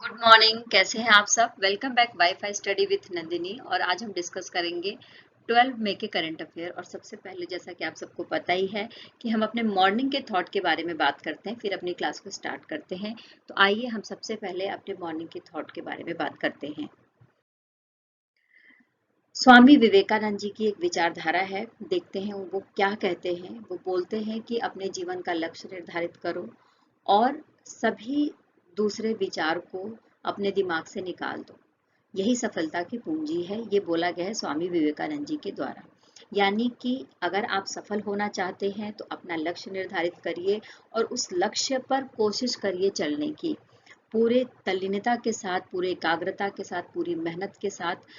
Good morning, कैसे हैं आप सब। Welcome back wifi study with Nandini. और आज हम डिस्कस करेंगे 12 मई के करंट अफेयर। और सबसे पहले जैसा कि आप सबको पता ही है कि हम अपने मॉर्निंग के थॉट के बारे में बात करते हैं, फिर अपनी क्लास को स्टार्ट करते हैं। तो आइए हम सबसे पहले अपने मॉर्निंग के थॉट के बारे में बात करते हैं। स्वामी विवेकानंद जी की एक विचारधारा है, देखते हैं वो क्या कहते हैं। वो बोलते हैं कि अपने जीवन का लक्ष्य निर्धारित करो और सभी दूसरे विचार को अपने दिमाग से निकाल दो, यही सफलता की पूंजी है। ये बोला गया है स्वामी विवेकानंद जी के द्वारा। यानी कि अगर आप सफल होना चाहते हैं तो अपना लक्ष्य निर्धारित करिए और उस लक्ष्य पर कोशिश करिए चलने की, पूरे तल्लीनता के साथ, पूरे एकाग्रता के साथ, पूरी मेहनत के साथ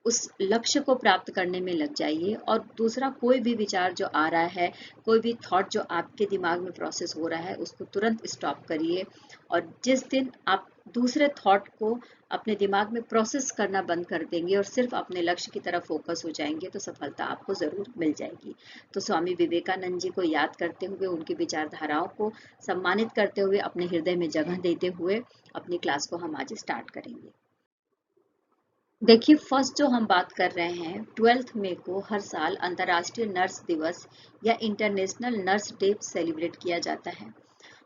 उस लक्ष्य को प्राप्त करने में लग जाइए। और दूसरा, कोई भी विचार जो आ रहा है, कोई भी थॉट जो आपके दिमाग में प्रोसेस हो रहा है, उसको तुरंत स्टॉप करिए। और जिस दिन आप दूसरे थॉट को अपने दिमाग में प्रोसेस करना बंद कर देंगे और सिर्फ अपने लक्ष्य की तरफ फोकस हो जाएंगे तो सफलता आपको जरूर मिल जाएगी। तो स्वामी विवेकानंद जी को याद करते हुए, उनकी विचारधाराओं को सम्मानित करते हुए, अपने हृदय में जगह देते हुए अपनी क्लास को हम आज स्टार्ट करेंगे। देखिए, फर्स्ट जो हम बात कर रहे हैं, 12 मई को हर साल अंतर्राष्ट्रीय नर्स दिवस या इंटरनेशनल नर्स डे सेलिब्रेट किया जाता है।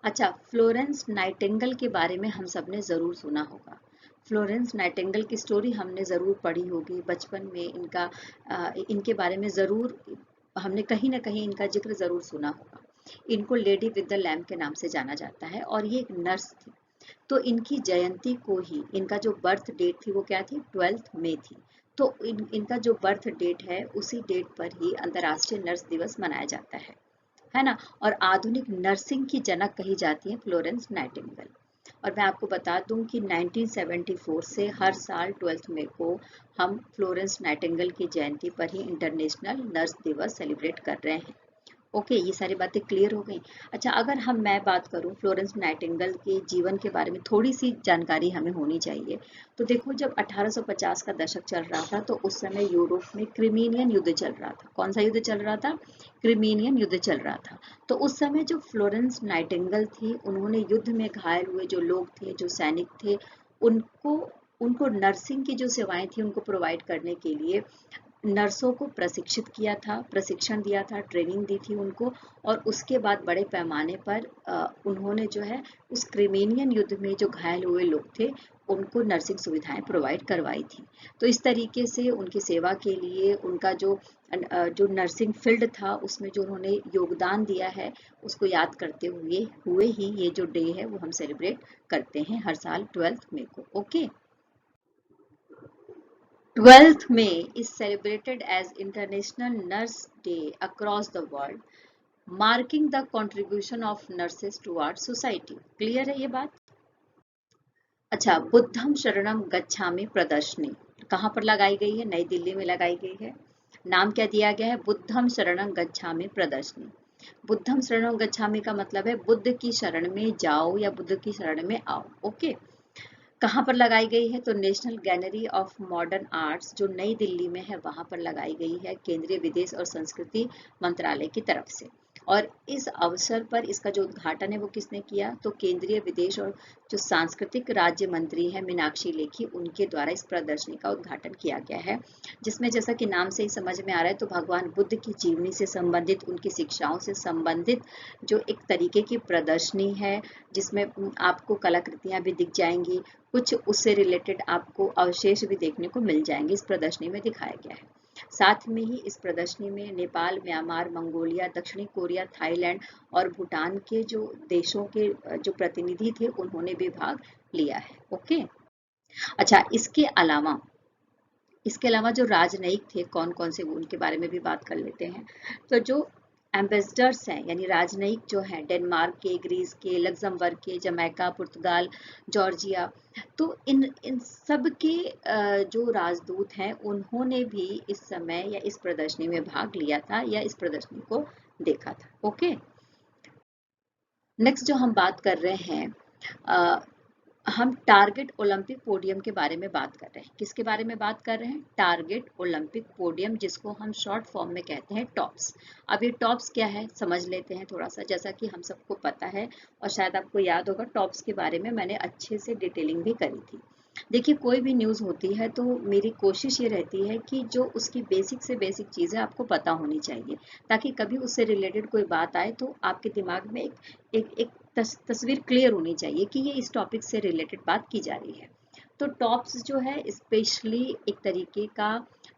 अच्छा, फ्लोरेंस नाइटिंगेल के बारे में हम सब ने जरूर सुना होगा। फ्लोरेंस नाइटिंगेल की स्टोरी हमने जरूर पढ़ी होगी बचपन में। इनके बारे में जरूर हमने कहीं ना कहीं इनका जिक्र जरूर सुना होगा। इनको लेडी विद द लैम्प के नाम से जाना जाता है और ये एक नर्स थी। तो इनकी जयंती को ही, इनका जो बर्थ डेट थी वो क्या थी, 12 मई थी। तो इनका जो बर्थ डेट है उसी डेट पर ही अंतर्राष्ट्रीय नर्स दिवस मनाया जाता है ना। और आधुनिक नर्सिंग की जनक कही जाती है फ्लोरेंस नाइटिंगेल। और मैं आपको बता दूं कि 1974 से हर साल 12 मई को हम फ्लोरेंस नाइटिंगेल की जयंती पर ही इंटरनेशनल नर्स दिवस सेलिब्रेट कर रहे हैं। ओके, ये सारी बातें क्लियर हो गई। अच्छा, अगर मैं बात करूं फ्लोरेंस नाइटिंगेल के जीवन के बारे में, थोड़ी सी जानकारी हमें होनी चाहिए। तो देखो, जब 1850 का दशक चल रहा था तो उस समय यूरोप में क्रिमीनियन युद्ध चल रहा था। कौन सा युद्ध चल रहा था? क्रिमीनियन युद्ध चल रहा था। तो उस समय जो फ्लोरेंस नाइटिंगेल थी, उन्होंने युद्ध में घायल हुए जो लोग थे, जो सैनिक थे, उनको उनको नर्सिंग की जो सेवाएं थी उनको प्रोवाइड करने के लिए नर्सों को प्रशिक्षित किया था, प्रशिक्षण दिया था, ट्रेनिंग दी थी उनको। और उसके बाद बड़े पैमाने पर उन्होंने जो है उस क्रिमीनियन युद्ध में जो घायल हुए लोग थे उनको नर्सिंग सुविधाएं प्रोवाइड करवाई थी। तो इस तरीके से उनकी सेवा के लिए, उनका जो नर्सिंग फील्ड था उसमें जो उन्होंने योगदान दिया है, उसको याद करते हुए ही ये जो डे है वो हम सेलिब्रेट करते हैं हर साल 12 मई को। Okay, 12th May is celebrated as International Nurse Day across the world, marking the contribution of nurses towards society. Clear है ये बात? अच्छा, बुद्धम शरणम गच्छामि प्रदर्शनी कहाँ पर लगाई गई है? नई दिल्ली में लगाई गई है। नाम क्या दिया गया है? बुद्धम शरणम गच्छामि प्रदर्शनी। बुद्धम शरणम गच्छामि का मतलब है बुद्ध की शरण में जाओ या बुद्ध की शरण में आओ। ओके, कहाँ पर लगाई गई है? तो national gallery of modern arts जो नई दिल्ली में है वहां पर लगाई गई है, केंद्रीय विदेश और संस्कृति मंत्रालय की तरफ से। और इस अवसर पर इसका जो उद्घाटन है वो किसने किया? तो केंद्रीय विदेश और जो सांस्कृतिक राज्य मंत्री है मीनाक्षी लेखी, उनके द्वारा इस प्रदर्शनी का उद्घाटन किया गया है। जिसमें जैसा कि नाम से ही समझ में आ रहा है, तो भगवान बुद्ध की जीवनी से संबंधित, उनकी शिक्षाओं से संबंधित जो एक तरीके की प्रदर्शनी है, जिसमें आपको कलाकृतियां भी दिख जाएंगी, कुछ उससे रिलेटेड आपको अवशेष भी देखने को मिल जाएंगे, इस प्रदर्शनी में दिखाया गया है। साथ में ही इस प्रदर्शनी में नेपाल, म्यांमार, मंगोलिया, दक्षिणी कोरिया, थाईलैंड और भूटान के जो देशों के जो प्रतिनिधि थे उन्होंने भी भाग लिया है। ओके, अच्छा, इसके अलावा जो राजनयिक थे कौन कौन से, उनके बारे में भी बात कर लेते हैं। तो जो एम्बेसडर्स हैं, यानी राजनयिक जो हैं, डेनमार्क के, ग्रीस के, लग्जमबर्ग के, जमैका, पुर्तगाल, जॉर्जिया, तो इन सब के जो राजदूत हैं उन्होंने भी इस समय या इस प्रदर्शनी में भाग लिया था या इस प्रदर्शनी को देखा था। ओके, नेक्स्ट जो हम बात कर रहे हैं, हम टारगेट ओलंपिक पोडियम के बारे में बात कर रहे हैं। किसके बारे में बात कर रहे हैं? टारगेट ओलंपिक पोडियम, जिसको हम शॉर्ट फॉर्म में कहते हैं टॉप्स। अब ये टॉप्स क्या है समझ लेते हैं थोड़ा सा। जैसा कि हम सबको पता है और शायद आपको याद होगा, टॉप्स के बारे में मैंने अच्छे से डिटेलिंग भी करी थी। देखिए, कोई भी न्यूज़ होती है तो मेरी कोशिश ये रहती है कि जो उसकी बेसिक से बेसिक चीज़ें आपको पता होनी चाहिए, ताकि कभी उससे रिलेटेड कोई बात आए तो आपके दिमाग में एक तस्वीर क्लियर होनी चाहिए कि ये इस टॉपिक से रिलेटेड बात की जा रही है। तो टॉप्स जो है स्पेशली एक तरीके का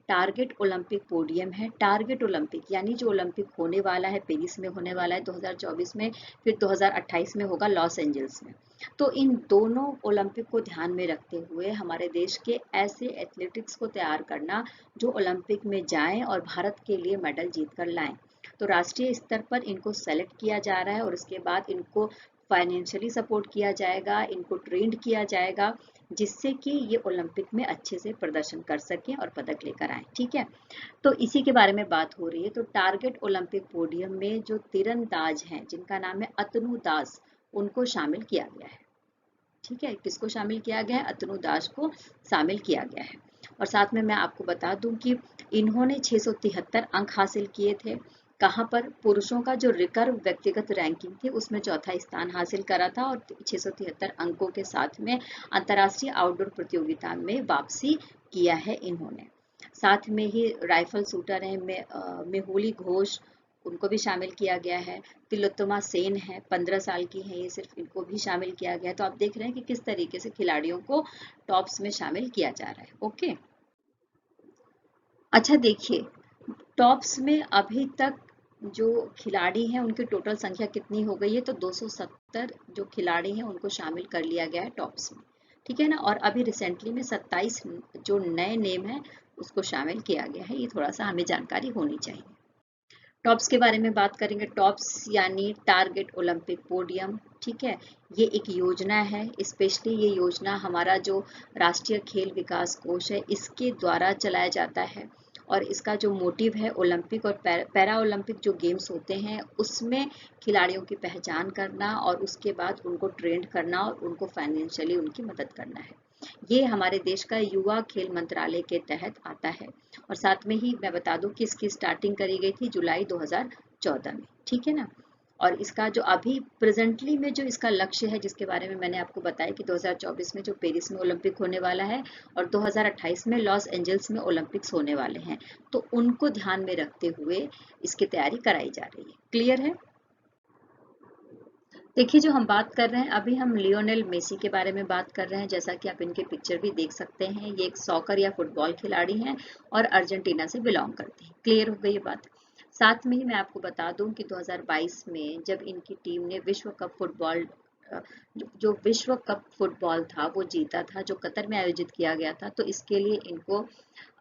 टारगेट ओलंपिक पोडियम है। टारगेट ओलंपिक यानी जो ओलंपिक होने वाला है, पेरिस में होने वाला है 2024 में, फिर 2028 में होगा लॉस एंजल्स में। तो इन दोनों ओलंपिक को ध्यान में रखते हुए हमारे देश के ऐसे एथलेटिक्स को तैयार करना जो ओलंपिक में जाएं और भारत के लिए मेडल जीत कर लाएं। तो राष्ट्रीय स्तर पर इनको सेलेक्ट किया जा रहा है और उसके बाद इनको फाइनेंशियली सपोर्ट किया जाएगा, इनको ट्रेंड किया जाएगा, जिससे कि ये ओलंपिक में अच्छे से प्रदर्शन कर सकें और पदक लेकर आए। ठीक है, तो इसी के बारे में बात हो रही है। तो टारगेट ओलंपिक पोडियम में जो तीरंदाज हैं जिनका नाम है अतनु दास, उनको शामिल किया गया है। ठीक है, किसको शामिल किया गया है? अतनु दास को शामिल किया गया है। और साथ में मैं आपको बता दूं कि इन्होंने 673 अंक हासिल किए थे। कहाँ पर? पुरुषों का जो रिकर्व व्यक्तिगत रैंकिंग थी उसमें चौथा स्थान हासिल करा था और 673 अंकों के साथ में अंतर्राष्ट्रीय आउटडोर प्रतियोगिता में वापसी किया है इन्होंने। साथ में ही राइफल शूटर है मेहुली घोष, उनको भी शामिल किया गया है। तिलोत्तमा सेन है, 15 साल की है ये, सिर्फ इनको भी शामिल किया गया है। तो आप देख रहे हैं कि किस तरीके से खिलाड़ियों को टॉप्स में शामिल किया जा रहा है। ओके, अच्छा देखिए, टॉप्स में अभी तक जो खिलाड़ी हैं उनकी टोटल संख्या कितनी हो गई है? तो 270 जो खिलाड़ी हैं उनको शामिल कर लिया गया है टॉप्स में। ठीक है ना, और अभी रिसेंटली में 27 जो नए नेम है उसको शामिल किया गया है। ये थोड़ा सा हमें जानकारी होनी चाहिए। टॉप्स के बारे में बात करेंगे। टॉप्स यानी टारगेट ओलंपिक पोडियम। ठीक है, ये एक योजना है। स्पेशली ये योजना हमारा जो राष्ट्रीय खेल विकास कोष है इसके द्वारा चलाया जाता है और इसका जो मोटिव है ओलंपिक और पैरा ओलंपिक जो गेम्स होते हैं उसमें खिलाड़ियों की पहचान करना और उसके बाद उनको ट्रेंड करना और उनको फाइनेंशियली उनकी मदद करना है। ये हमारे देश का युवा खेल मंत्रालय के तहत आता है। और साथ में ही मैं बता दूं कि इसकी स्टार्टिंग करी गई थी जुलाई 2014 में। ठीक है ना, और इसका जो अभी प्रेजेंटली में जो इसका लक्ष्य है जिसके बारे में मैंने आपको बताया कि 2024 में जो पेरिस में ओलंपिक होने वाला है और 2028 में लॉस एंजल्स में ओलंपिक्स होने वाले हैं, तो उनको ध्यान में रखते हुए इसकी तैयारी कराई जा रही है। क्लियर है? देखिए, जो हम बात कर रहे हैं अभी, हम लियोनेल मेसी के बारे में बात कर रहे हैं। जैसा कि आप इनके पिक्चर भी देख सकते हैं, ये एक सॉकर या फुटबॉल खिलाड़ी हैं और अर्जेंटीना से बिलोंग करते हैं। क्लियर हो गई ये बात? साथ में ही मैं आपको बता दूं कि 2022 में जब इनकी टीम ने विश्व कप फुटबॉल जो विश्व कप फुटबॉल था वो जीता था, जो कतर में आयोजित किया गया था, तो इसके लिए इनको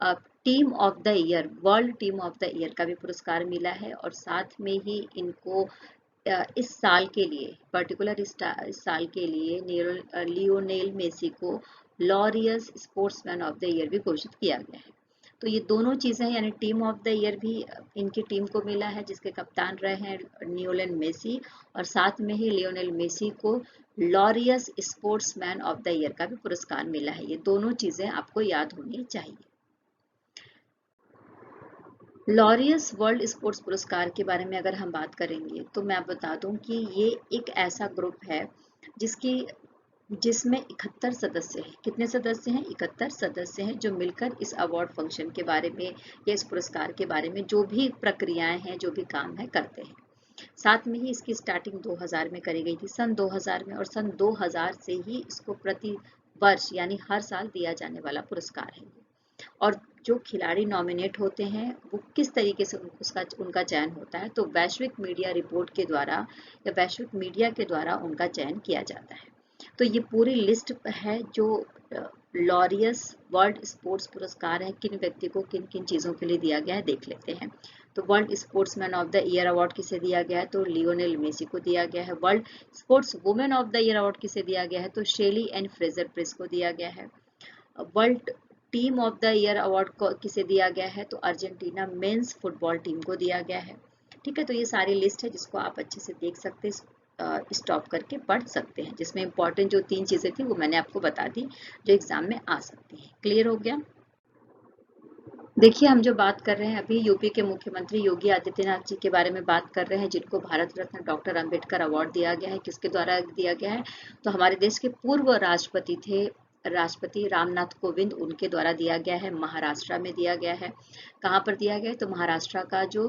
team of the year, world team of the year का भी पुरस्कार मिला है। और साथ में ही इनको इस साल के लिए, पर्टिकुलर इस साल के लिए लियोनेल मेसी को Laureus sportsman of the year भी घोषित किया गया है। तो ये दोनों चीजें, यानी टीम ऑफ द ईयर भी इनकी टीम को मिला है जिसके कप्तान रहे हैं लियोनेल मेसी, और साथ में ही लियोनेल मेसी को Laureus sportsman of the year का भी पुरस्कार मिला है। ये दोनों चीजें आपको याद होनी चाहिए। लॉरियस वर्ल्ड स्पोर्ट्स पुरस्कार के बारे में अगर हम बात करेंगे तो मैं आप बता दूं कि ये एक ऐसा ग्रुप है जिसकी जिसमें 71 सदस्य हैं। कितने सदस्य हैं? 71 सदस्य हैं जो मिलकर इस अवार्ड फंक्शन के बारे में या इस पुरस्कार के बारे में जो भी प्रक्रियाएं हैं, जो भी काम है, करते हैं। साथ में ही इसकी स्टार्टिंग 2000 में करी गई थी, सन 2000 में, और सन 2000 से ही इसको प्रति वर्ष यानी हर साल दिया जाने वाला पुरस्कार है। और जो खिलाड़ी नॉमिनेट होते हैं वो किस तरीके से उनका चयन होता है? तो वैश्विक मीडिया रिपोर्ट के द्वारा या वैश्विक मीडिया के द्वारा उनका चयन किया जाता है। तो ये पूरी लिस्ट है जो लॉरियस वर्ल्ड स्पोर्ट्स पुरस्कार है, किन व्यक्ति को किन किन चीज़ों के लिए दिया गया है, देख लेते हैं। तो world sportsman of the year award किसे दिया गया है? तो लियोनेल मेसी को दिया गया है। World sports women of the year award किसे दिया गया है? तो शेली एंड फ्रेजर प्रिस को दिया गया है। World team of the year award को किसे दिया गया है? तो अर्जेंटीना मेंस फुटबॉल टीम को दिया गया है। ठीक है, तो ये सारी लिस्ट है जिसको आप अच्छे से देख सकते हैं। स्टॉप करके पढ़ सकते हैं, जिसमें इंपॉर्टेंट जो 3 चीजें थी वो मैंने आपको बता दी जो एग्जाम में आ सकती हैं। क्लियर हो गया? देखिए, हम जो बात कर रहे हैं अभी यूपी के मुख्यमंत्री योगी आदित्यनाथ जी के बारे में बात कर रहे हैं, जिनको भारत रत्न डॉक्टर अंबेडकर अवार्ड दिया गया है। किसके द्वारा दिया गया है? तो हमारे देश के पूर्व राष्ट्रपति थे, राष्ट्रपति रामनाथ कोविंद, उनके द्वारा दिया गया है। महाराष्ट्र में दिया गया है। कहाँ पर दिया गया है? तो महाराष्ट्र का जो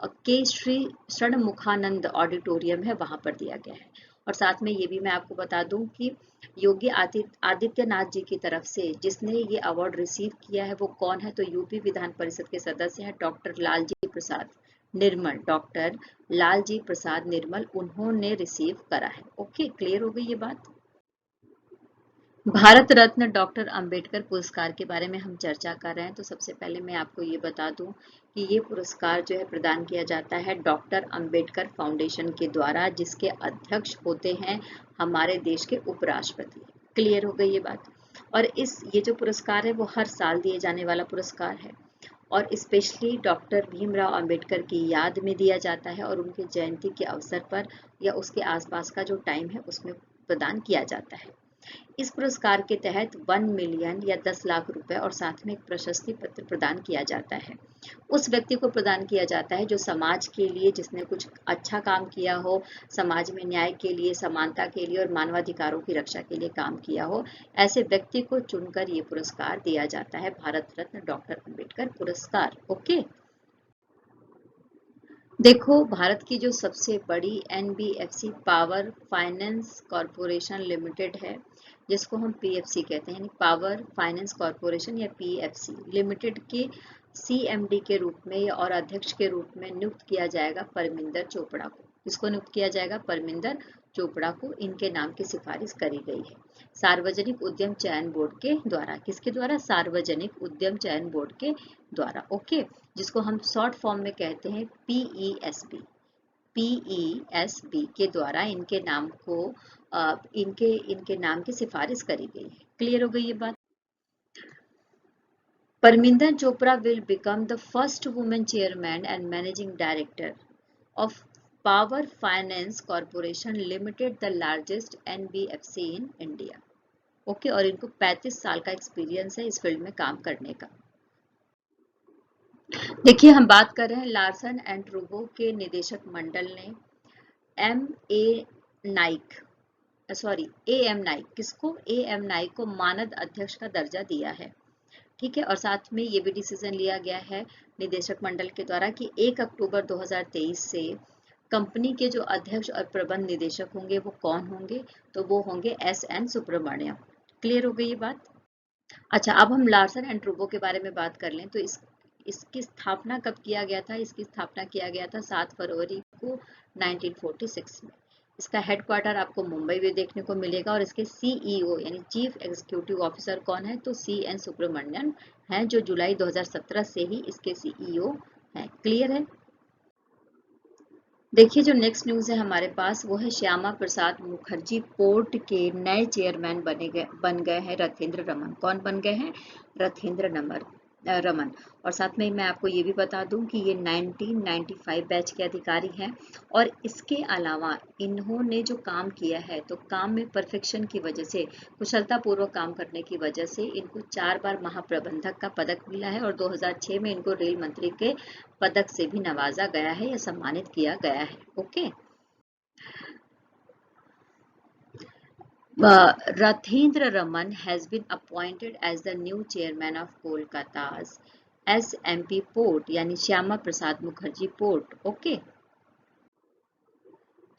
के श्री षणमुखानंद ऑडिटोरियम है वहां पर दिया गया है। और साथ में ये भी मैं आपको बता दूं कि योगी आदित्यनाथ जी की तरफ से जिसने ये अवार्ड रिसीव किया है वो कौन है? तो यूपी विधान परिषद के सदस्य हैं डॉक्टर लालजी प्रसाद निर्मल। डॉक्टर लालजी प्रसाद निर्मल उन्होंने रिसीव करा है। ओके, क्लियर हो गई ये बात? भारत रत्न डॉक्टर अंबेडकर पुरस्कार के बारे में हम चर्चा कर रहे हैं, तो सबसे पहले मैं आपको ये बता दूं कि ये पुरस्कार जो है प्रदान किया जाता है डॉक्टर अंबेडकर फाउंडेशन के द्वारा, जिसके अध्यक्ष होते हैं हमारे देश के उपराष्ट्रपति। क्लियर हो गई ये बात? और ये जो पुरस्कार है वो हर साल दिए जाने वाला पुरस्कार है और स्पेशली डॉक्टर भीमराव अंबेडकर की याद में दिया जाता है और उनके जयंती के अवसर पर या उसके आसपास का जो टाइम है उसमें प्रदान किया जाता है। इस पुरस्कार के तहत 1 मिलियन या 10 लाख रुपए और साथ में एक प्रशस्ति पत्र प्रदान किया जाता है। उस व्यक्ति को प्रदान किया जाता है जो समाज के लिए, जिसने कुछ अच्छा काम किया हो, समाज में न्याय के लिए, समानता के लिए और मानवाधिकारों की रक्षा के लिए काम किया हो, ऐसे व्यक्ति को चुनकर ये पुरस्कार दिया जाता है, भारत रत्न डॉक्टर अंबेडकर पुरस्कार। ओके, देखो, भारत की जो सबसे बड़ी NBFC power finance corporation limited है, जिसको हम पीएफसी कहते हैं, यानी पावर फाइनेंस कॉरपोरेशन या पीएफसी लिमिटेड के सीएमडी के रूप में और अध्यक्ष के रूप में नियुक्त किया जाएगा परमिंदर चोपड़ा को। किसको नियुक्त किया जाएगा? परमिंदर चोपड़ा को। इनके नाम की सिफारिश करी गई है सार्वजनिक उद्यम चयन बोर्ड के द्वारा। किसके द्वारा? सार्वजनिक उद्यम चयन बोर्ड के द्वारा। ओके, जिसको हम शॉर्ट फॉर्म में कहते हैं पीईएसबी। पीईएसबी के द्वारा इनके नाम को इनके नाम की सिफारिश करी गई है। क्लियर हो गई ये बात? Parminder Chopra will become the first woman chairman and managing director of Power Finance Corporation Limited, the largest NBFC in India. Okay, और इनको 35 साल का एक्सपीरियंस है इस फील्ड में काम करने का। देखिए, हम बात कर रहे हैं लार्सन एंड टूब्रो के निदेशक मंडल ने एम नाइक किसको? एएम नाइक को मानद अध्यक्ष का दर्जा दिया है। ठीक है, और साथ में ये भी डिसीजन लिया गया है निदेशक मंडल के द्वारा कि 1 अक्टूबर 2023 से कंपनी के जो अध्यक्ष और प्रबंध निदेशक होंगे वो कौन होंगे? तो वो होंगे एसएन सुब्रमण्यम। क्लियर हो गई ये बात? अच्छा, अब हम लार्सन एंड टूब्रो के बारे में बात कर लें तो इसकी स्थापना कब किया गया था? इसकी स्थापना किया गया था 7 फरवरी को 1946 में। इसका हेडक्वार्टर आपको मुंबई में देखने को मिलेगा और इसके सीईओ यानी चीफ एग्जीक्यूटिव ऑफिसर कौन है? तो सीएन सुब्रमण्यन हैं, जो जुलाई 2017 से ही इसके सीईओ हैं। क्लियर है? देखिए, जो नेक्स्ट न्यूज है हमारे पास वो है श्यामा प्रसाद मुखर्जी पोर्ट के नए चेयरमैन बन गए हैं रथेंद्र रमन। कौन बन गए हैं? रथेंद्र रमन। और साथ में मैं आपको ये भी बता दूं कि ये 1995 बैच के अधिकारी हैं और इसके अलावा इन्होंने जो काम किया है तो काम में परफेक्शन की वजह से, कुशलतापूर्वक काम करने की वजह से इनको 4 बार महाप्रबंधक का पदक मिला है और 2006 में इनको रेल मंत्री के पदक से भी नवाजा गया है या सम्मानित किया गया है। Okay, Rathendra Raman has been appointed as the new chairman of Kolkata's SMP Port, यानी Shyama Prasad Mukherjee port. Okay,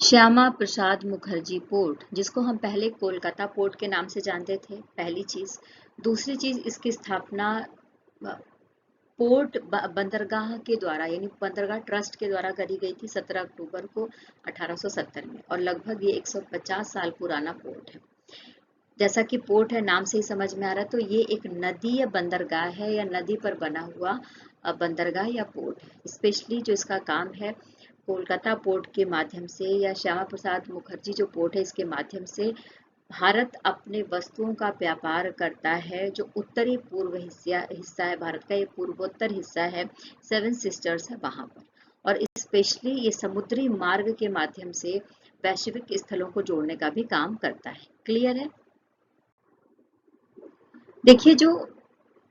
Shyama Prasad Mukherjee port, जिसको हम पहले कोलकाता पोर्ट के नाम से जानते थे, पहली चीज। दूसरी चीज, इसकी स्थापना पोर्ट बंदरगाह के द्वारा यानी बंदरगाह ट्रस्ट के द्वारा करी गई थी 17 अक्टूबर को 1870 में और लगभग ये 150 साल पुराना पोर्ट है। जैसा कि पोर्ट है, नाम से ही समझ में आ रहा है, तो ये एक नदी या बंदरगाह है या नदी पर बना हुआ बंदरगाह या पोर्ट है। स्पेशली जो इसका काम है कोलकाता पोर्ट के माध्यम से या श्यामा प्रसाद मुखर्जी जो पोर्ट है इसके माध्यम से भारत अपने वस्तुओं का व्यापार करता है। जो उत्तरी पूर्व हिस्सा है भारत का, ये पूर्वोत्तर हिस्सा है, 7 सिस्टर्स है वहां पर, और स्पेशली ये समुद्री मार्ग के माध्यम से वैश्विक स्थलों को जोड़ने का भी काम करता है। क्लियर है? देखिए, जो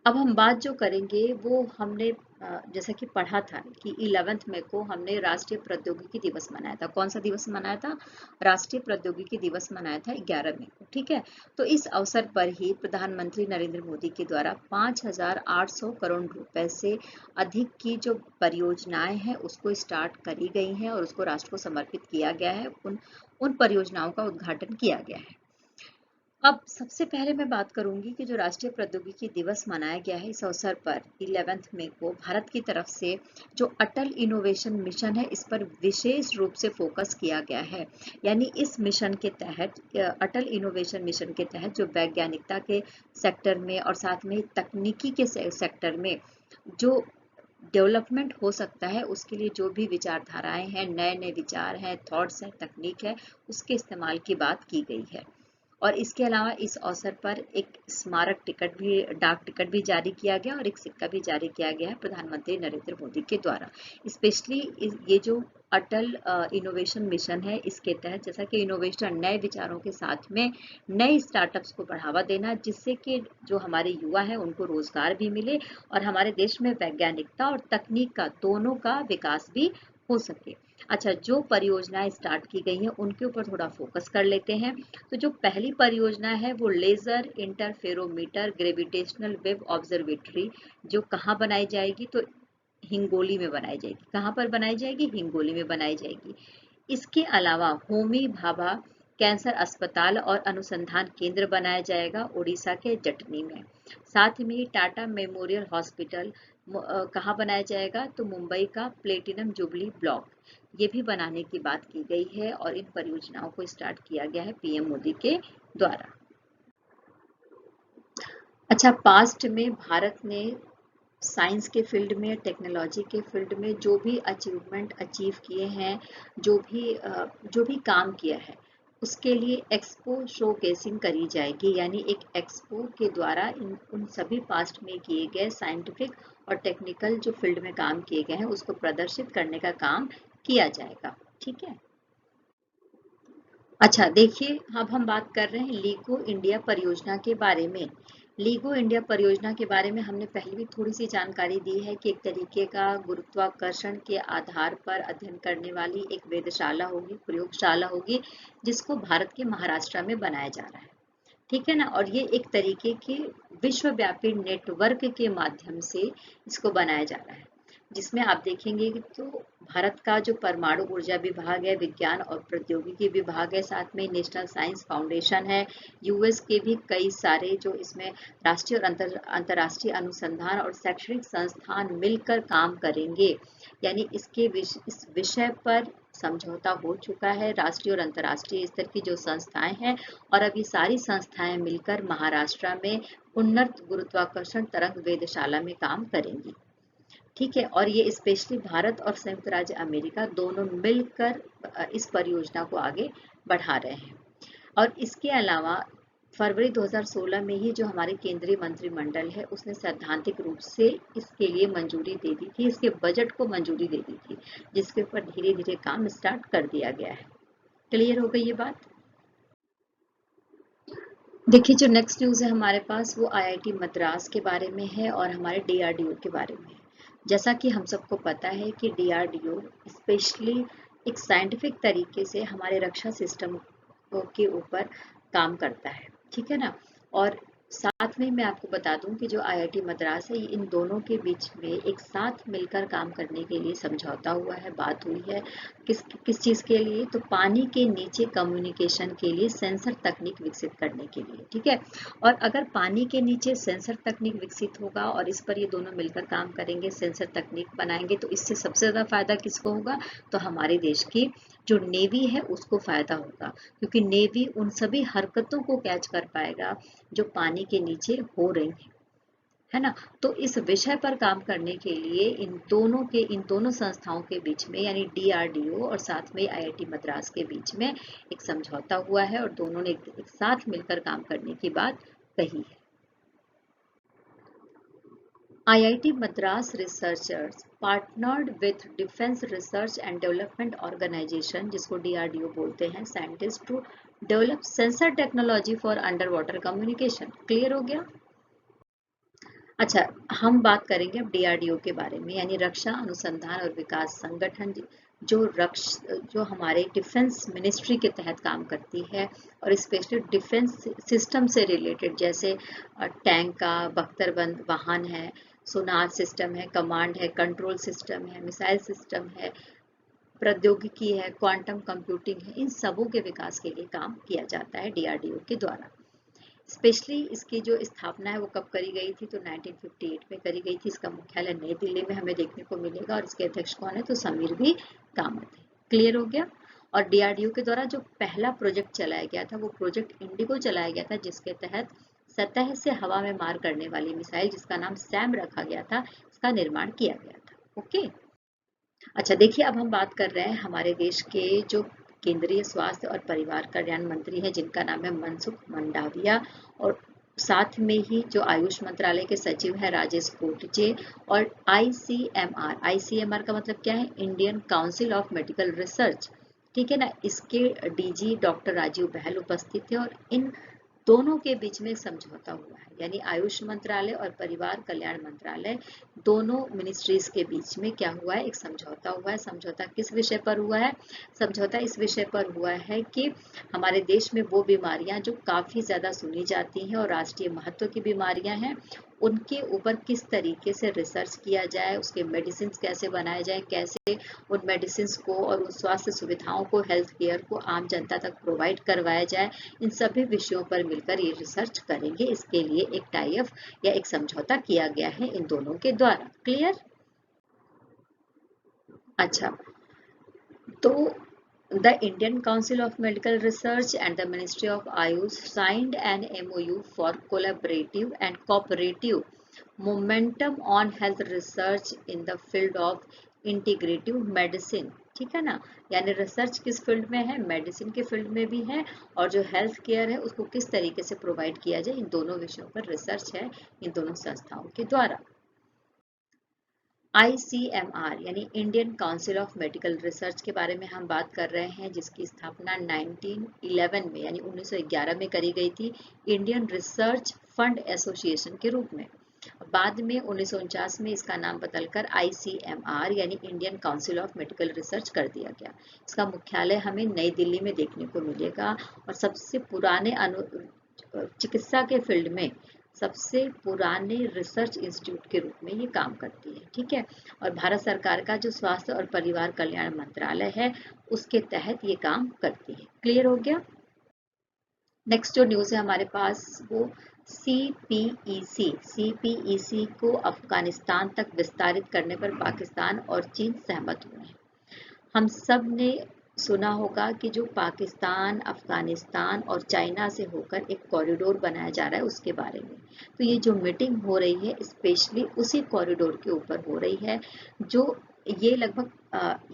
अब हम बात जो करेंगे वो हमने जैसा कि पढ़ा था कि 11th मई को हमने राष्ट्रीय प्रौद्योगिकी दिवस मनाया था। कौन सा दिवस मनाया था? राष्ट्रीय प्रौद्योगिकी दिवस मनाया था 11 मई को। ठीक है, तो इस अवसर पर ही प्रधानमंत्री नरेंद्र मोदी के द्वारा 5,800 करोड़ रुपए से अधिक की जो परियोजनाएं हैं उसको स्टार्ट करी गई हैं और उसको राष्ट्र को समर्पित किया गया है। उन परियोजनाओं का उद्घाटन किया गया है। अब सबसे पहले मैं बात करूंगी कि जो राष्ट्रीय प्रौद्योगिकी दिवस मनाया गया है इस अवसर पर 11 मई को भारत की तरफ से जो अटल इनोवेशन मिशन है इस पर विशेष रूप से फोकस किया गया है। यानी इस मिशन के तहत अटल इनोवेशन मिशन के तहत जो वैज्ञानिकता के सेक्टर में और साथ में तकनीकी के सेक्टर में जो डेवलपमेंट हो सकता है उसके लिए जो भी विचारधाराएं हैं, नए नए विचार हैं, थॉट्स हैं, तकनीक है, उसके इस्तेमाल की बात की गई है। और इसके अलावा इस अवसर पर एक स्मारक टिकट भी, डाक टिकट भी जारी किया गया और एक सिक्का भी जारी किया गया है प्रधानमंत्री नरेंद्र मोदी के द्वारा। स्पेशली ये जो अटल इनोवेशन मिशन है इसके तहत जैसा कि इनोवेशन नए विचारों के साथ में नए स्टार्टअप्स को बढ़ावा देना, जिससे कि जो हमारे युवा हैं उनको रोजगार भी मिले और हमारे देश में वैज्ञानिकता और तकनीक का दोनों का विकास भी हो सके। अच्छा, जो परियोजनाएं स्टार्ट की गई हैं उनके ऊपर थोड़ा फोकस कर लेते हैं। तो जो पहली परियोजना है वो laser interferometer gravitational wave observatory, जो कहाँ बनाई जाएगी? तो हिंगोली में बनाई जाएगी। कहाँ पर बनाई जाएगी? हिंगोली में बनाई जाएगी। इसके अलावा होमी भाभा कैंसर अस्पताल और अनुसंधान केंद्र बनाया जाएगा उड़ीसा के जटनी में। साथ में टाटा मेमोरियल हॉस्पिटल कहाँ बनाया जाएगा? तो मुंबई का प्लेटिनम जुबली ब्लॉक, ये भी बनाने की बात की गई है और इन परियोजनाओं को स्टार्ट किया गया है पीएम मोदी के द्वारा। अच्छा, पास्ट में भारत ने साइंस के फील्ड में, टेक्नोलॉजी के फील्ड में जो भी अचीवमेंट अचीव किए हैं, जो भी काम किया है उसके लिए एक्सपो शोकेसिंग करी जाएगी। यानी एक एक्सपो के द्वारा उन सभी पास्ट में किए गए साइंटिफिक और टेक्निकल जो फील्ड में काम किए गए हैं उसको प्रदर्शित करने का काम किया जाएगा। ठीक है। अच्छा, देखिए, अब हम बात कर रहे हैं लीगो इंडिया परियोजना के बारे में। लीगो इंडिया परियोजना के बारे में हमने पहले भी थोड़ी सी जानकारी दी है कि एक तरीके का गुरुत्वाकर्षण के आधार पर अध्ययन करने वाली एक वेधशाला होगी, प्रयोगशाला होगी, जिसको भारत के महाराष्ट्र में बनाया जा रहा है। ठीक है ना? और ये एक तरीके के विश्वव्यापी नेटवर्क के माध्यम से इसको बनाया जा रहा है, जिसमें आप देखेंगे कि तो भारत का जो परमाणु ऊर्जा विभाग है, विज्ञान और प्रौद्योगिकी विभाग है, साथ में नेशनल साइंस फाउंडेशन है, यूएस के भी कई सारे जो इसमें राष्ट्रीय और अंतर्राष्ट्रीय अनुसंधान और शैक्षणिक संस्थान मिलकर काम करेंगे। यानी इस विषय पर समझौता हो चुका है राष्ट्रीय और अंतर्राष्ट्रीय स्तर की जो संस्थाएं हैं, और अब ये सारी संस्थाएं मिलकर महाराष्ट्र में उन्नत गुरुत्वाकर्षण तरंग वेधशाला में काम करेंगी। ठीक है, और ये स्पेशली भारत और संयुक्त राज्य अमेरिका दोनों मिलकर इस परियोजना को आगे बढ़ा रहे हैं। और इसके अलावा फरवरी 2016 में ही जो हमारे केंद्रीय मंत्रिमंडल है उसने सैद्धांतिक रूप से इसके लिए मंजूरी दे दी थी, इसके बजट को मंजूरी दे दी थी, जिसके ऊपर धीरे धीरे काम स्टार्ट कर दिया गया है। क्लियर हो गई ये बात? देखिए, जो नेक्स्ट न्यूज़ है हमारे पास वो आईआईटी मद्रास के बारे में है और हमारे डीआरडीओ के बारे में है। जैसा कि हम सबको पता है कि डीआरडीओ स्पेशली एक साइंटिफिक तरीके से हमारे रक्षा सिस्टम के ऊपर काम करता है। ठीक है ना? और साथ में मैं आपको बता दूं कि जो आईआईटी मद्रास है इन दोनों के बीच में एक साथ मिलकर काम करने के लिए समझौता हुआ है, बात हुई है। किस किस चीज़ के लिए? तो पानी के नीचे कम्युनिकेशन के लिए सेंसर तकनीक विकसित करने के लिए। ठीक है, और अगर पानी के नीचे सेंसर तकनीक विकसित होगा और इस पर ये दोनों मिलकर काम करेंगे, सेंसर तकनीक बनाएंगे, तो इससे सबसे ज़्यादा फायदा किसको होगा? तो हमारे देश की जो नेवी है उसको फायदा होगा, क्योंकि नेवी उन सभी हरकतों को कैच कर पाएगा जो पानी के नीचे हो रही है ना? तो इस विषय पर काम करने के लिए इन दोनों संस्थाओं के बीच में यानी डीआरडीओ और साथ में आईआईटी मद्रास के बीच में एक समझौता हुआ है और दोनों ने एक साथ मिलकर काम करने की बात कही है। IIT Madras researchers partnered with Defense Research and Development Organization, जिसको DRDO बोलते हैं, scientist to develop sensor technology for underwater communication. Clear हो गया? अच्छा, हम बात करेंगे अब DRDO के बारे में, यानी रक्षा अनुसंधान और विकास संगठन, जो हमारे डिफेंस मिनिस्ट्री के तहत काम करती है और स्पेशली डिफेंस सिस्टम से रिलेटेड, जैसे टैंक का बख्तरबंद वाहन है, सोनार सिस्टम है, कमांड है, कंट्रोल सिस्टम है, मिसाइल सिस्टम है, प्रौद्योगिकी है, क्वांटम कंप्यूटिंग है, इन सबों के विकास के लिए काम किया जाता है DRDO के द्वारा। स्पेशली इसकी जो स्थापना है वो कब करी गई थी? तो 1958 में करी गई थी। इसका मुख्यालय नई दिल्ली में हमें देखने को मिलेगा और इसके अध्यक्ष कौन है? तो समीर भी कामत है। क्लियर हो गया? और DRDO के द्वारा जो पहला प्रोजेक्ट चलाया गया था वो प्रोजेक्ट इंडिगो चलाया गया था, जिसके तहत सतह से हवा में मार करने वाली मिसाइल, जिसका नाम सैम रखा गया था, इसका निर्माण किया गया था। ओके, अच्छा देखिए, अब हम बात कर रहे हैं हमारे देश के जो केंद्रीय स्वास्थ्य और परिवार कल्याण मंत्री हैं, जिनका नाम है मनसुख मंडाविया, और साथ में ही जो आयुष मंत्रालय के सचिव हैं राजेश कोटचे, और ICMR का मतलब क्या है? Indian council of medical research, ठीक है ना, इसके DG डॉक्टर राजीव बहल उपस्थित थे। और इन दोनों के बीच में समझौता हुआ है, यानी आयुष मंत्रालय और परिवार कल्याण मंत्रालय, दोनों मिनिस्ट्रीज के बीच में क्या हुआ है? एक समझौता हुआ है। समझौता किस विषय पर हुआ है? समझौता इस विषय पर हुआ है कि हमारे देश में वो बीमारियां जो काफी ज्यादा सुनी जाती हैं और राष्ट्रीय महत्व की बीमारियां हैं, उनके ऊपर किस तरीके से रिसर्च किया जाए, उसके मेडिसिन कैसे बनाए जाए, कैसे उन मेडिसिन को और उन स्वास्थ्य सुविधाओं को, हेल्थ केयर को आम जनता तक प्रोवाइड करवाया जाए, इन सभी विषयों पर मिलकर ये रिसर्च करेंगे। इसके लिए एक टाई अप या एक समझौता किया गया है इन दोनों के द्वारा। क्लियर? अच्छा, तो the Indian Council of Medical Research and the Ministry of Ayush signed an MOU for collaborative and cooperative momentum on health research in the field of integrative medicine। ठीक है ना, यानी रिसर्च किस फील्ड में है? Medicine के field में भी है, और जो हेल्थ केयर है उसको किस तरीके से प्रोवाइड किया जाए, इन दोनों विषयों पर रिसर्च है इन दोनों संस्थाओं के द्वारा। ICMR यानी Indian council of medical research के बारे में हम बात कर रहे हैं, जिसकी स्थापना 1911 में यानी 1911 में करी गई थी, इंडियन रिसर्च फंड एसोसिएशन के रूप में। बाद में 1949 में इसका नाम बदलकर ICMR यानी Indian council of medical research कर दिया गया। इसका मुख्यालय हमें नई दिल्ली में देखने को मिलेगा, और सबसे पुराने चिकित्सा के फील्ड में सबसे पुराने रिसर्च इंस्टीट्यूट के रूप में ये काम करती है। ठीक है, और भारत सरकार का जो स्वास्थ्य और परिवार कल्याण मंत्रालय है, उसके तहत ये काम करती है। क्लियर हो गया? नेक्स्ट जो न्यूज़ है हमारे पास वो CPEC को अफगानिस्तान तक विस्तारित करने पर पाकिस्तान और चीन सहमत हुए हैं। हम सब ने सुना होगा कि जो पाकिस्तान, अफगानिस्तान और चाइना से होकर एक कॉरिडोर बनाया जा रहा है, उसके बारे में। तो ये जो मीटिंग हो रही है स्पेशली उसी कॉरिडोर के ऊपर हो रही है। जो ये लगभग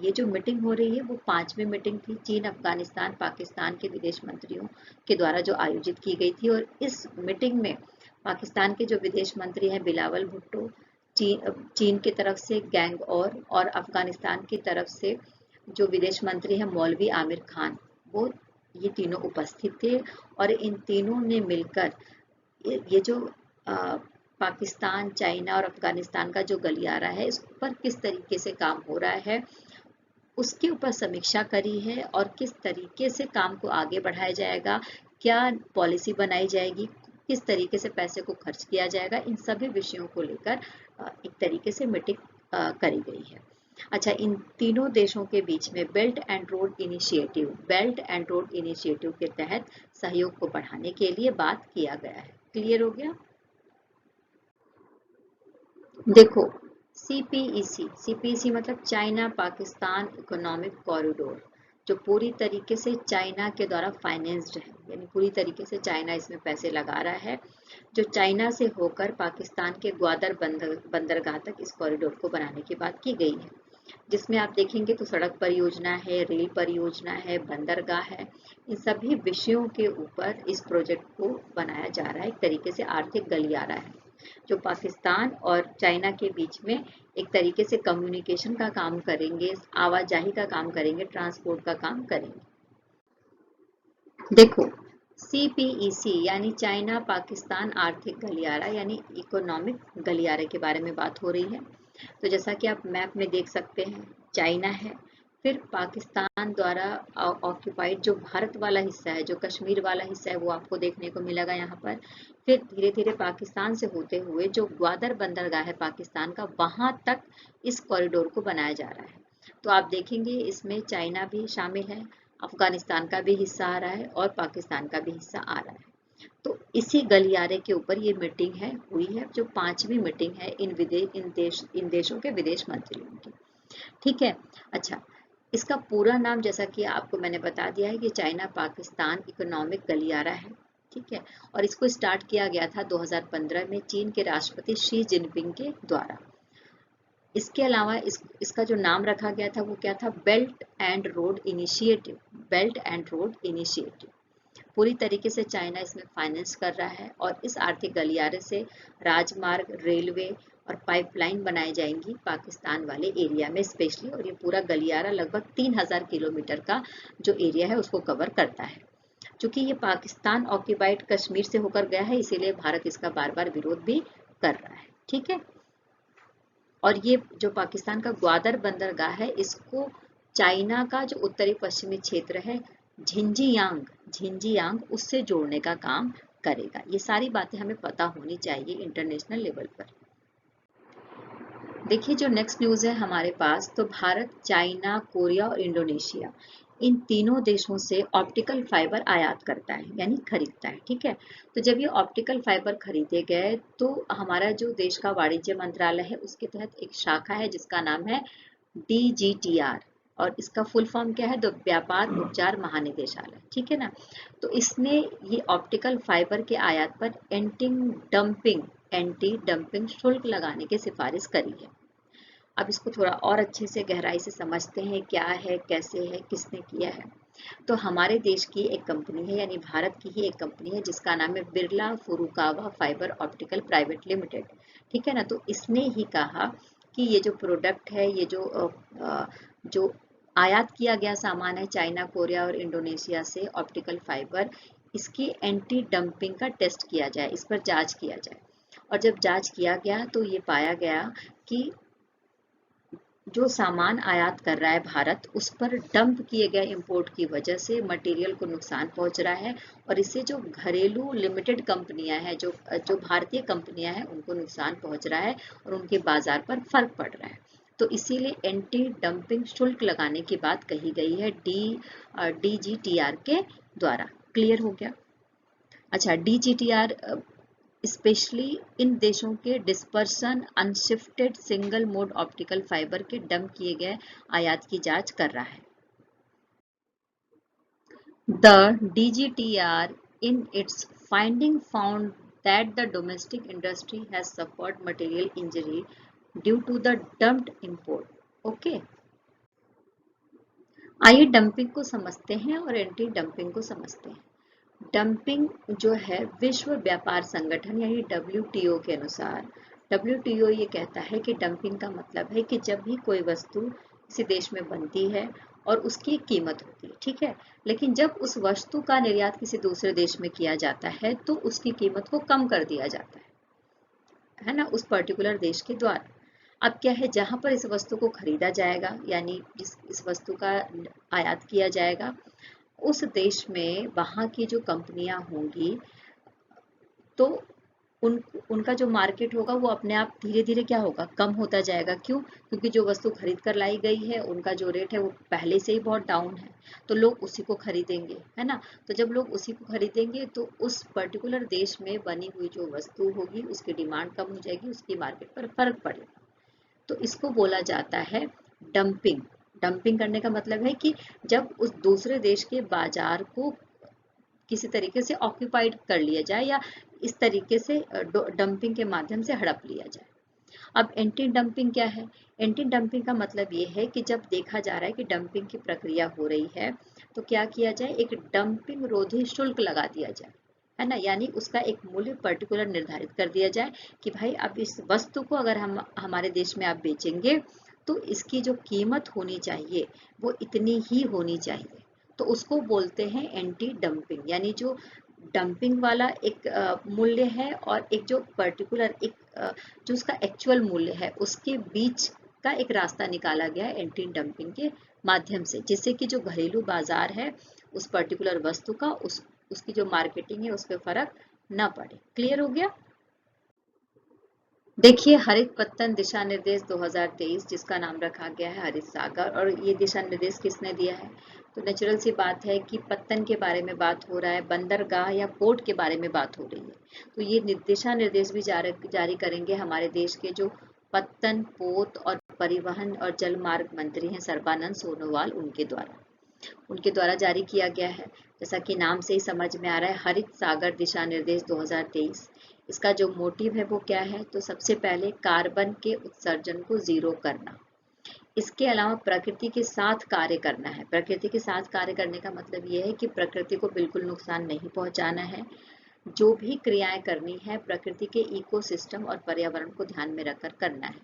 ये जो मीटिंग हो रही है वो 5वीं मीटिंग थी चीन, अफगानिस्तान, पाकिस्तान के विदेश मंत्रियों के द्वारा जो आयोजित की गई थी। और इस मीटिंग में पाकिस्तान के जो विदेश मंत्री हैं बिलावल भुट्टो, चीन की तरफ से गैंग और अफगानिस्तान की तरफ से जो विदेश मंत्री है मौलवी आमिर खान, वो ये तीनों उपस्थित थे। और इन तीनों ने मिलकर ये जो पाकिस्तान, चाइना और अफगानिस्तान का जो गलियारा है, इस पर किस तरीके से काम हो रहा है उसके ऊपर समीक्षा करी है, और किस तरीके से काम को आगे बढ़ाया जाएगा, क्या पॉलिसी बनाई जाएगी, किस तरीके से पैसे को खर्च किया जाएगा, इन सभी विषयों को लेकर एक तरीके से मीटिंग करी गई है। अच्छा, इन तीनों देशों के बीच में बेल्ट एंड रोड इनिशिएटिव के तहत सहयोग को बढ़ाने के लिए बात किया गया है। क्लियर हो गया? देखो, CPEC मतलब चाइना पाकिस्तान इकोनॉमिक कॉरिडोर, जो पूरी तरीके से चाइना के द्वारा फाइनेंस्ड है, यानी पूरी तरीके से चाइना इसमें पैसे लगा रहा है, जो चाइना से होकर पाकिस्तान के ग्वादर बंदरगाह तक इस कॉरिडोर को बनाने की बात की गई है। जिसमें आप देखेंगे तो सड़क परियोजना है, रेल परियोजना है, बंदरगाह है, इन सभी विषयों के ऊपर इस प्रोजेक्ट को बनाया जा रहा है। एक तरीके से आर्थिक गलियारा है। जो पाकिस्तान और चाइना के बीच में एक तरीके से कम्युनिकेशन का काम करेंगे, आवाजाही का काम करेंगे, ट्रांसपोर्ट का काम करेंगे। देखो, CPEC यानी चाइना पाकिस्तान आर्थिक गलियारा यानी इकोनॉमिक गलियारे के बारे में बात हो रही है। तो जैसा कि आप मैप में देख सकते हैं, चाइना है, फिर पाकिस्तान द्वारा ऑक्यूपाइड जो भारत वाला हिस्सा है, जो कश्मीर वाला हिस्सा है, वो आपको देखने को मिलेगा यहाँ पर। फिर धीरे धीरे पाकिस्तान से होते हुए जो ग्वादर बंदरगाह है पाकिस्तान का, वहां तक इस कॉरिडोर को बनाया जा रहा है। तो आप देखेंगे इसमें चाइना भी शामिल है, अफगानिस्तान का भी हिस्सा आ रहा है और पाकिस्तान का भी हिस्सा आ रहा है। तो इसी गलियारे के ऊपर ये मीटिंग है हुई है, जो 5वीं मीटिंग है इन देशों के विदेश मंत्रियों की। ठीक है। अच्छा, इसका पूरा नाम जैसा कि आपको मैंने बता दिया है कि चाइना पाकिस्तान इकोनॉमिक गलियारा है। ठीक है। और इसको स्टार्ट किया गया था 2015 में चीन के राष्ट्रपति शी जिनपिंग के द्वारा। इसके अलावा इसका जो नाम रखा गया था वो क्या था, belt and road initiative. Belt and road initiative पूरी तरीके से चाइना इसमें फाइनेंस कर रहा है और इस आर्थिक गलियारे से राजमार्ग, रेलवे और पाइपलाइन बनाई जाएंगी पाकिस्तान वाले एरिया में स्पेशली। और ये पूरा गलियारा लगभग 3000 किलोमीटर का जो एरिया है उसको कवर करता है। क्योंकि ये पाकिस्तान ऑक्यूपाइड कश्मीर से होकर गया है, इसीलिए भारत इसका बार बार विरोध भी कर रहा है। ठीक है। और ये जो पाकिस्तान का ग्वादर बंदरगाह है, इसको चाइना का जो उत्तरी पश्चिमी क्षेत्र है झिंजियांग उससे जोड़ने का काम करेगा। ये सारी बातें हमें पता होनी चाहिए इंटरनेशनल लेवल पर। देखिए जो नेक्स्ट न्यूज है हमारे पास, तो भारत, चाइना, कोरिया और इंडोनेशिया इन तीनों देशों से ऑप्टिकल फाइबर आयात करता है यानी खरीदता है। ठीक है। तो जब ये ऑप्टिकल फाइबर खरीदे गए तो हमारा जो देश का वाणिज्य मंत्रालय है उसके तहत एक शाखा है जिसका नाम है DGTR, और इसका फुल फॉर्म क्या है, तो व्यापार उपचार महानिदेशालय। ठीक है ना। तो इसने ये ऑप्टिकल फाइबर के आयात पर एंटी डंपिंग शुल्क लगाने की सिफारिश करी है। अब इसको थोड़ा और अच्छे से गहराई से समझते हैं, क्या है, कैसे है, किसने किया है। तो हमारे देश की एक कंपनी है, यानी भारत की ही एक कंपनी है जिसका नाम है Birla Furukawa fibre optical private limited. ठीक है ना। तो इसने ही कहा कि ये जो प्रोडक्ट है, ये जो आयात किया गया सामान है चाइना, कोरिया और इंडोनेशिया से ऑप्टिकल फाइबर, इसकी एंटी डंपिंग का टेस्ट किया जाए, इस पर जांच किया जाए। और जब जांच किया गया तो ये पाया गया कि जो सामान आयात कर रहा है भारत, उस पर डंप किए गए इंपोर्ट की वजह से मटेरियल को नुकसान पहुंच रहा है और इससे जो घरेलू लिमिटेड कंपनियां हैं, जो जो भारतीय कंपनियां हैं, उनको नुकसान पहुंच रहा है और उनके बाजार पर फर्क पड़ रहा है। तो इसीलिए एंटी डंपिंग शुल्क लगाने की बात कही गई है DGTR के द्वारा। क्लियर हो गया। अच्छा, DGTR स्पेशली इन देशों के dispersion unshifted single mode optical fibre के डंप किए गए आयात की जांच कर रहा है। The DGTR in its finding found that the domestic industry has suffered material injury due to the dumped import. Okay, आइए डंपिंग को समझते हैं और एंटी डंपिंग को समझते हैं। डंपिंग जो है विश्व व्यापार संगठन यानी WTO के अनुसार, WTO ये कहता है कि डंपिंग का मतलब है कि जब भी कोई वस्तु किसी देश में बनती है और उसकी एक कीमत होती है, ठीक है, लेकिन जब उस वस्तु का निर्यात किसी दूसरे देश में किया जाता है तो उसकी कीमत को कम कर दिया जाता है ना, उस पर्टिकुलर देश के द्वारा। अब क्या है, जहां पर इस वस्तु को खरीदा जाएगा यानी जिस इस वस्तु का आयात किया जाएगा, उस देश में वहां की जो कंपनियां होंगी तो उनका जो मार्केट होगा वो अपने आप धीरे धीरे क्या होगा, कम होता जाएगा। क्यों? क्योंकि जो वस्तु खरीद कर लाई गई है उनका जो रेट है वो पहले से ही बहुत डाउन है, तो लोग उसी को खरीदेंगे, है ना। तो जब लोग उसी को खरीदेंगे तो उस पर्टिकुलर देश में बनी हुई जो वस्तु होगी उसकी डिमांड कम हो जाएगी, उसकी मार्केट पर फर्क पड़ेगा। तो इसको बोला जाता है डंपिंग। डंपिंग करने का मतलब है कि जब उस दूसरे देश के बाजार को किसी तरीके से ऑक्यूपाइड कर लिया जाए या इस तरीके से डंपिंग के माध्यम से हड़प लिया जाए। अब एंटी डंपिंग क्या है? एंटी डंपिंग का मतलब ये है कि जब देखा जा रहा है कि डंपिंग की प्रक्रिया हो रही है तो क्या किया जाए, एक डंपिंग रोधी शुल्क लगा दिया जाए। है ना, यानी उसका एक मूल्य पर्टिकुलर निर्धारित कर दिया जाए कि भाई अब इस वस्तु को अगर हम हमारे देश में आप बेचेंगे तो इसकी जो कीमत होनी चाहिए वो इतनी ही होनी चाहिए। तो उसको बोलते हैं एंटी डंपिंग, यानी जो डंपिंग वाला एक मूल्य है और एक जो पर्टिकुलर एक जो उसका एक्चुअल मूल्य है उसके बीच का एक रास्ता निकाला गया है एंटी डंपिंग के माध्यम से, जिससे कि जो घरेलू बाजार है उस पर्टिकुलर वस्तु का उसकी जो मार्केटिंग है उस पर फर्क ना पड़े। क्लियर हो गया? देखिए हरित पत्तन दिशा निर्देश 2023 जिसका नाम रखा गया है हरित सागर, और ये दिशा निर्देश किसने दिया है? तो नेचुरल सी बात है कि पत्तन के बारे में बात हो रहा है, बंदरगाह या पोर्ट के बारे में बात हो रही है। तो ये दिशा निर्देश भी जारी करेंगे हमारे देश के जो पत्तन, पोत और परिवहन और जल मार्ग मंत्री हैं सर्बानंद सोनोवाल, उनके द्वारा जारी किया गया है। जैसा कि नाम से ही समझ में आ रहा है, हरित सागर दिशा निर्देश 2023। इसका जो मोटिव है वो क्या है? तो सबसे पहले कार्बन के उत्सर्जन को जीरो करना। इसके अलावा प्रकृति के साथ कार्य करना है। प्रकृति के साथ कार्य करने का मतलब ये है कि प्रकृति को बिल्कुल नुकसान नहीं पहुंचाना है। जो भी क्रियाएं करनी है प्रकृति के इकोसिस्टम और पर्यावरण को ध्यान में रखकर करना है,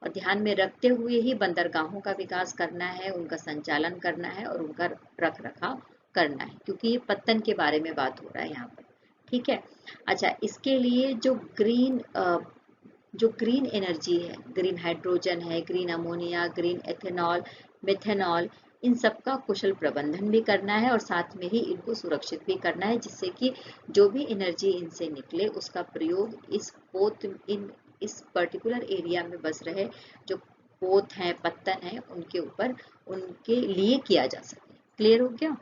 और ध्यान में रखते हुए ही बंदरगाहों का विकास करना है, उनका संचालन करना है और उनका रख रखाव करना है, क्योंकि ये पत्तन के बारे में बात हो रहा है यहाँ पर। ठीक है। अच्छा, इसके लिए जो ग्रीन एनर्जी है, ग्रीन हाइड्रोजन है, green ammonia, green ethanol, methanol, इन सब का कुशल प्रबंधन भी करना है और साथ में ही इनको सुरक्षित भी करना है, जिससे कि जो भी एनर्जी इनसे निकले उसका प्रयोग इस पर्टिकुलर एरिया में बस रहे जो पोत हैं, पत्तन है, उनके ऊपर उनके लिए किया जा सके। क्लियर हो गया?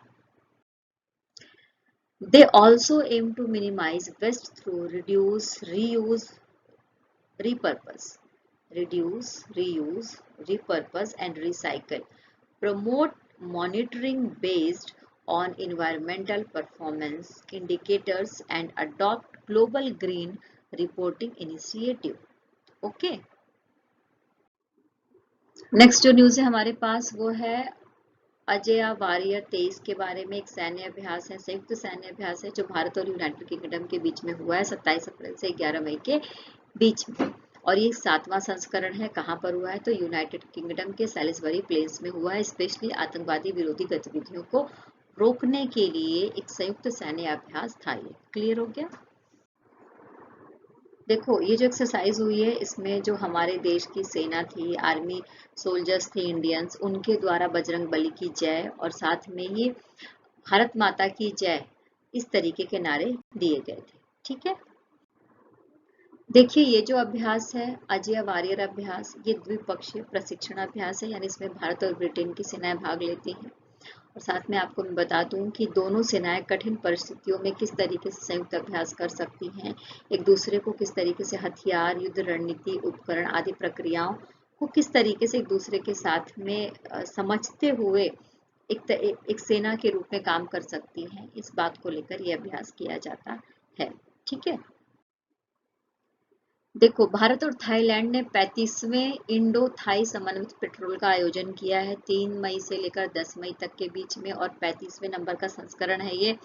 They also aim to minimize waste through reduce, reuse, repurpose, repurpose and recycle. Promote monitoring based on environmental performance indicators and adopt global green reporting initiative. Okay. Next जो न्यूज है हमारे पास वो है अजय वारियर 23 के बारे में। एक सैन्य अभ्यास है, संयुक्त सैन्य अभ्यास है जो भारत और यूनाइटेड किंगडम के बीच में हुआ है 27 अप्रैल से 11 मई के बीच में, और ये 7वां संस्करण है। कहाँ पर हुआ है? तो यूनाइटेड किंगडम के सैलिसबरी प्लेन्स में हुआ है। स्पेशली आतंकवादी विरोधी गतिविधियों को रोकने के लिए एक संयुक्त सैन्य अभ्यास था ये। क्लियर हो गया? देखो ये जो एक्सरसाइज हुई है इसमें जो हमारे देश की सेना थी, आर्मी सोल्जर्स थे इंडियंस, उनके द्वारा बजरंग बली की जय और साथ में ही भारत माता की जय, इस तरीके के नारे दिए गए थे। ठीक है। देखिए ये जो अभ्यास है अजय वारियर अभ्यास, ये द्विपक्षीय प्रशिक्षण अभ्यास है, यानी इसमें भारत और ब्रिटेन की सेनाएं भाग लेती हैं। और साथ में आपको मैं बता दूं कि दोनों सेनाएं कठिन परिस्थितियों में किस तरीके से संयुक्त अभ्यास कर सकती हैं, एक दूसरे को किस तरीके से हथियार, युद्ध रणनीति, उपकरण आदि प्रक्रियाओं को किस तरीके से एक दूसरे के साथ में समझते हुए एक सेना के रूप में काम कर सकती हैं, इस बात को लेकर यह अभ्यास किया जाता है। ठीक है। देखो भारत और थाईलैंड ने 35वें इंडो थाई समन्वित पेट्रोल का आयोजन किया है 3 मई से लेकर 10 मई तक के बीच में, और 35वें नंबर का संस्करण है ये,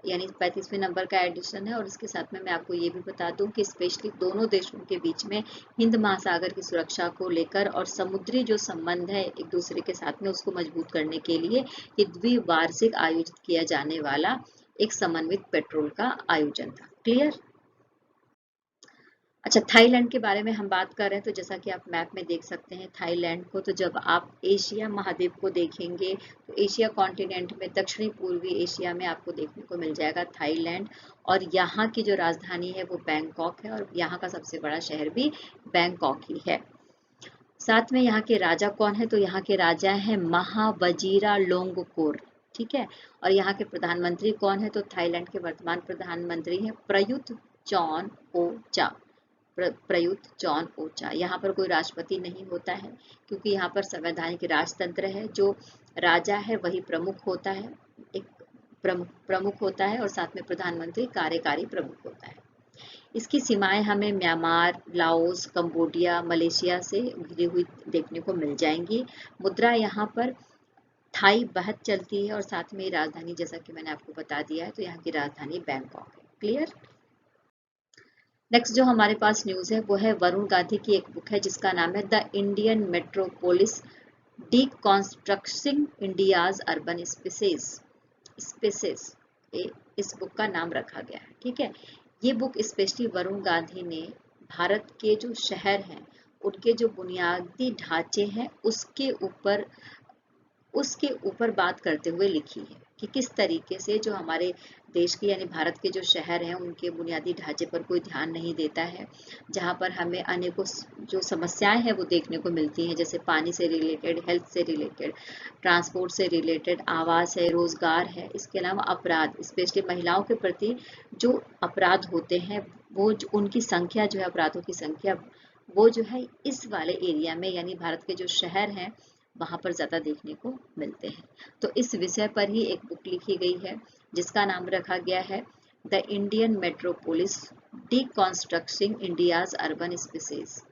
यानी 35वें नंबर का एडिशन है। और इसके साथ में मैं आपको ये भी बता दूं कि स्पेशली दोनों देशों के बीच में हिंद महासागर की सुरक्षा को लेकर और समुद्री जो संबंध है एक दूसरे के साथ में उसको मजबूत करने के लिए ये द्विवार्षिक आयोजित किया जाने वाला एक समन्वित पेट्रोल का आयोजन था। क्लियर? अच्छा, थाईलैंड के बारे में हम बात कर रहे हैं तो जैसा कि आप मैप में देख सकते हैं थाईलैंड को, तो जब आप एशिया महाद्वीप को देखेंगे तो एशिया कॉन्टिनेंट में दक्षिणी पूर्वी एशिया में आपको देखने को मिल जाएगा थाईलैंड, और यहाँ की जो राजधानी है वो बैंकॉक है, और यहाँ का सबसे बड़ा शहर भी बैंकॉक ही है। साथ में यहाँ के राजा कौन है? तो यहाँ के राजा हैं महावजीरा लोंगकोर। ठीक है। और यहाँ के प्रधानमंत्री कौन है? तो थाईलैंड के वर्तमान प्रधानमंत्री हैं Prayut Chan-o-cha. Prayut Chan-o-cha. यहाँ पर कोई राष्ट्रपति नहीं होता है क्योंकि यहाँ पर संवैधानिक राजतंत्र है, जो राजा है वही प्रमुख होता है, एक प्रमुख होता है, और साथ में प्रधानमंत्री कार्यकारी प्रमुख होता है। इसकी सीमाएं हमें म्यांमार, लाओस, कंबोडिया, मलेशिया से घिरी हुई देखने को मिल जाएंगी। मुद्रा यहाँ पर थाई बहत चलती है, और साथ में राजधानी जैसा कि मैंने आपको बता दिया है तो यहाँ की राजधानी बैंकॉक है। क्लियर। नेक्स्ट जो हमारे पास न्यूज़ है वो है वरुण गांधी की एक बुक है जिसका नाम है the Indian metropolis deconstructing India's urban spaces. इस बुक का नाम रखा गया है, ठीक है। ये बुक स्पेशली वरुण गांधी ने भारत के जो शहर हैं उनके जो बुनियादी ढांचे हैं उसके ऊपर बात करते हुए लिखी है कि किस तरीके से जो हमारे देश के यानी भारत के जो शहर हैं उनके बुनियादी ढांचे पर कोई ध्यान नहीं देता है, जहां पर हमें अनेकों जो समस्याएं हैं वो देखने को मिलती हैं, जैसे पानी से रिलेटेड, हेल्थ से रिलेटेड, ट्रांसपोर्ट से रिलेटेड, आवास है, रोजगार है, इसके अलावा अपराध, स्पेशली महिलाओं के प्रति जो अपराध होते हैं वो उनकी संख्या जो है, अपराधों की संख्या वो जो है इस वाले एरिया में यानी भारत के जो शहर हैं वहां पर ज्यादा देखने को मिलते हैं। तो इस विषय पर ही एक बुक लिखी गई है जिसका नाम रखा गया है the Indian metropolis deconstructing India's urban spaces,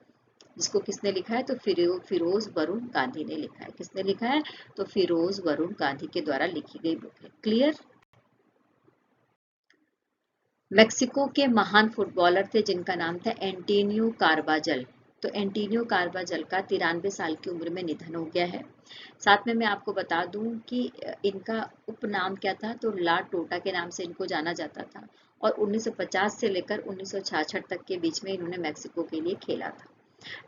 जिसको किसने लिखा है? तो फिरोज वरुण गांधी ने लिखा है। किसने लिखा है? तो फिरोज वरुण गांधी के द्वारा लिखी गई बुक है। क्लियर। मेक्सिको के महान फुटबॉलर थे जिनका नाम था एंटोनियो कार्बाजल। तो एंटोनियो कार्बाजल का 93 साल की उम्र में निधन हो गया है। साथ में मैं आपको बता दूं कि इनका उपनाम क्या था? तो ला टोटा के नाम से इनको जाना जाता था और 1950 से लेकर 1966 तक के बीच में इन्होंने मेक्सिको के लिए खेला था।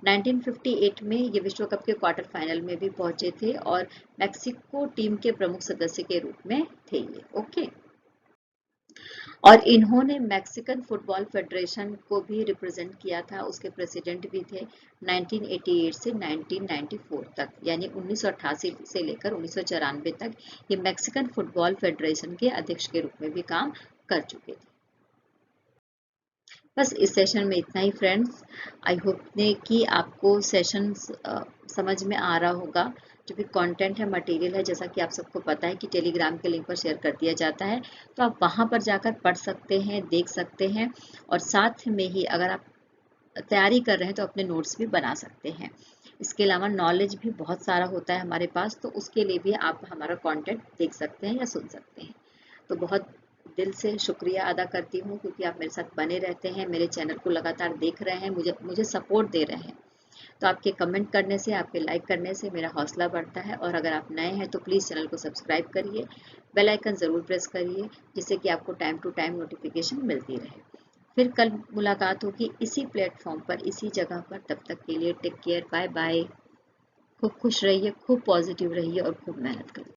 1958 में ये विश्व कप के क्वार्टर फाइनल में भी पहुंचे थे और मेक्सिको टीम के प्रमुख सदस्य के रूप में थे ये। ओके। और इन्होंने मैक्सिकन फुटबॉल फेडरेशन को भी रिप्रेजेंट किया था, उसके प्रेसिडेंट भी थे 1988 से 1994 तक, यानी 1988 से लेकर 1994 तक ये मैक्सिकन फुटबॉल फेडरेशन के अध्यक्ष के रूप में भी काम कर चुके थे। बस इस सेशन में इतना ही फ्रेंड्स। आई होप ने कि आपको सेशन समझ में आ रहा होगा। जो भी कंटेंट है, मटेरियल है, जैसा कि आप सबको पता है कि टेलीग्राम के लिंक पर शेयर कर दिया जाता है, तो आप वहां पर जाकर पढ़ सकते हैं, देख सकते हैं और साथ में ही अगर आप तैयारी कर रहे हैं तो अपने नोट्स भी बना सकते हैं। इसके अलावा नॉलेज भी बहुत सारा होता है हमारे पास, तो उसके लिए भी आप हमारा कंटेंट देख सकते हैं या सुन सकते हैं। तो बहुत दिल से शुक्रिया अदा करती हूँ क्योंकि आप मेरे साथ बने रहते हैं, मेरे चैनल को लगातार देख रहे हैं, मुझे सपोर्ट दे रहे हैं। तो आपके कमेंट करने से, आपके लाइक करने से मेरा हौसला बढ़ता है। और अगर आप नए हैं तो प्लीज़ चैनल को सब्सक्राइब करिए, बेल आइकन ज़रूर प्रेस करिए जिससे कि आपको टाइम टू टाइम नोटिफिकेशन मिलती रहे। फिर कल मुलाकात होगी इसी प्लेटफॉर्म पर, इसी जगह पर। तब तक के लिए टेक केयर, बाय बाय। खूब खुश रहिए, खूब पॉजिटिव रहिए और खूब मेहनत करिए।